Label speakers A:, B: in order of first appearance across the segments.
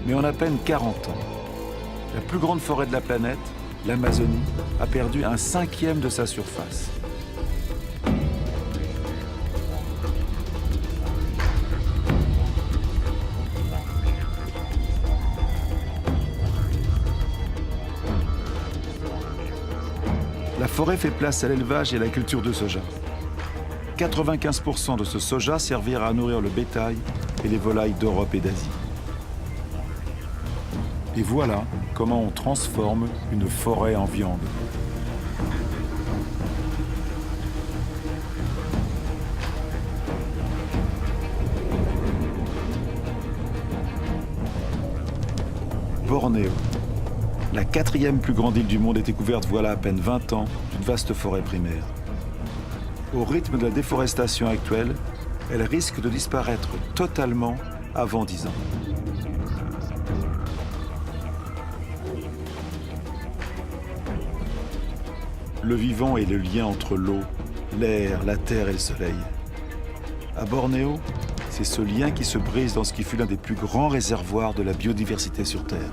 A: Mais en à peine 40 ans, la plus grande forêt de la planète, l'Amazonie, a perdu 1/5 de sa surface. La forêt fait place à l'élevage et à la culture de soja. 95% de ce soja servira à nourrir le bétail et les volailles d'Europe et d'Asie. Et voilà comment on transforme une forêt en viande. Bornéo, la 4e plus grande île du monde, est découverte voilà à peine 20 ans d'une vaste forêt primaire. Au rythme de la déforestation actuelle, elle risque de disparaître totalement avant 10 ans. Le vivant est le lien entre l'eau, l'air, la terre et le soleil. À Bornéo, c'est ce lien qui se brise dans ce qui fut l'un des plus grands réservoirs de la biodiversité sur Terre.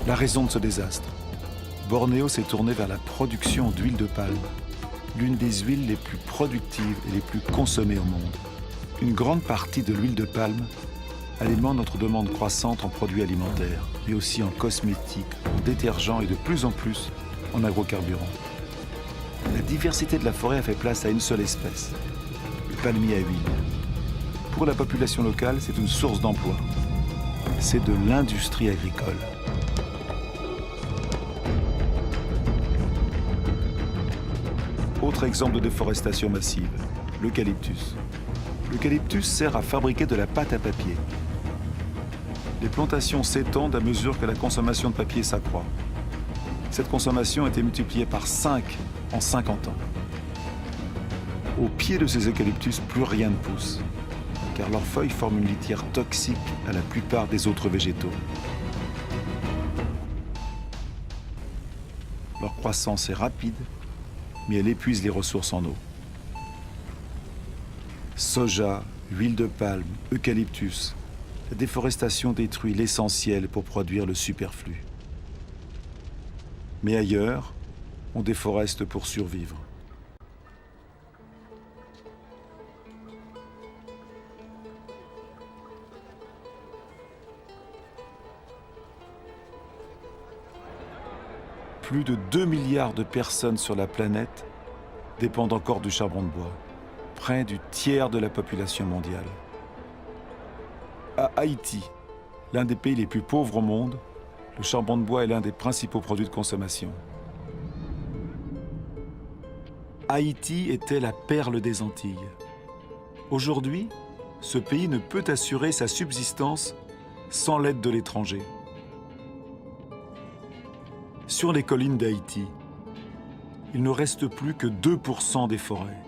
A: La raison de ce désastre. Bornéo s'est tourné vers la production d'huile de palme, l'une des huiles les plus productives et les plus consommées au monde. Une grande partie de l'huile de palme alimente notre demande croissante en produits alimentaires, mais aussi en cosmétiques, en détergents et de plus en plus en agrocarburants. La diversité de la forêt a fait place à une seule espèce, le palmier à huile. Pour la population locale, c'est une source d'emploi. C'est de l'industrie agricole. Autre exemple de déforestation massive, l'eucalyptus. L'eucalyptus sert à fabriquer de la pâte à papier. Les plantations s'étendent à mesure que la consommation de papier s'accroît. Cette consommation a été multipliée par 5 en 50 ans. Au pied de ces eucalyptus, plus rien ne pousse, car leurs feuilles forment une litière toxique à la plupart des autres végétaux. Leur croissance est rapide, mais elle épuise les ressources en eau. Soja, huile de palme, eucalyptus, la déforestation détruit l'essentiel pour produire le superflu. Mais ailleurs, on déforeste pour survivre. Plus de 2 milliards de personnes sur la planète dépendent encore du charbon de bois, près du tiers de la population mondiale. À Haïti, l'un des pays les plus pauvres au monde, le charbon de bois est l'un des principaux produits de consommation. Haïti était la perle des Antilles. Aujourd'hui, ce pays ne peut assurer sa subsistance sans l'aide de l'étranger. Sur les collines d'Haïti, il ne reste plus que 2% des forêts.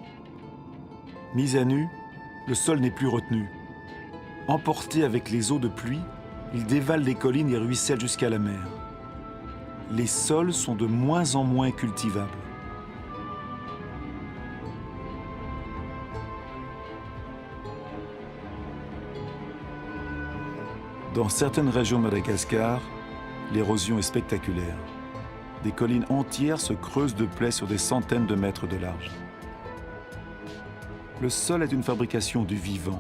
A: Mis à nu, le sol n'est plus retenu. Emporté avec les eaux de pluie, il dévale les collines et ruisselle jusqu'à la mer. Les sols sont de moins en moins cultivables. Dans certaines régions de Madagascar, l'érosion est spectaculaire. Des collines entières se creusent de plaies sur des centaines de mètres de large. Le sol est une fabrication du vivant,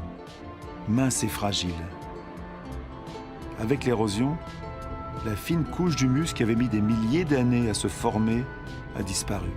A: mince et fragile. Avec l'érosion, la fine couche d'humus qui avait mis des milliers d'années à se former a disparu.